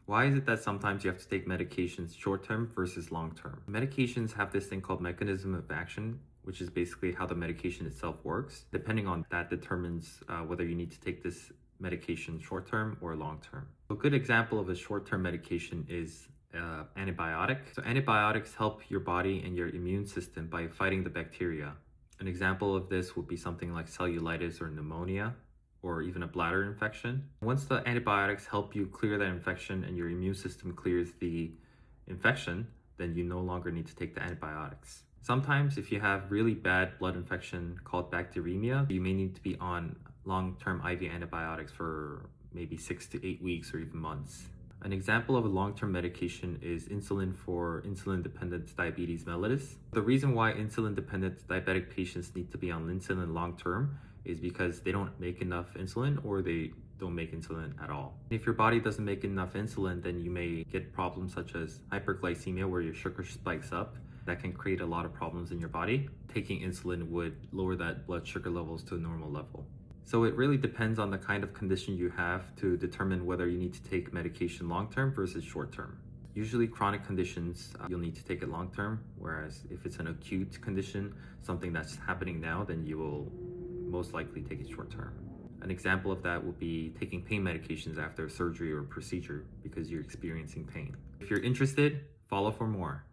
Why is it that sometimes you have to take medications short term versus long term? Medications have this thing called mechanism of action, which is basically how the medication itself works. Depending on that determines whether you need to take this medication short term or long term. A good example of a short term medication is antibiotic. So antibiotics help your body and your immune system by fighting the bacteria. An example of this would be something like cellulitis or pneumonia, or even a bladder infection. Once the antibiotics help you clear that infection and your immune system clears the infection, then you no longer need to take the antibiotics. Sometimes if you have really bad blood infection called bacteremia, you may need to be on long-term IV antibiotics for maybe 6 to 8 weeks or even months. An example of a long-term medication is insulin for insulin-dependent diabetes mellitus. The reason why insulin-dependent diabetic patients need to be on insulin long-term is because they don't make enough insulin or they don't make insulin at all. If your body doesn't make enough insulin, then you may get problems such as hyperglycemia, where your sugar spikes up. That can create a lot of problems in your body. Taking insulin would lower that blood sugar levels to a normal level. So it really depends on the kind of condition you have to determine whether you need to take medication long-term versus short-term. Usually chronic conditions, you'll need to take it long-term, whereas if it's an acute condition, something that's happening now, then you will most likely take it short-term. An example of that would be taking pain medications after a surgery or procedure because you're experiencing pain. If you're interested, follow for more.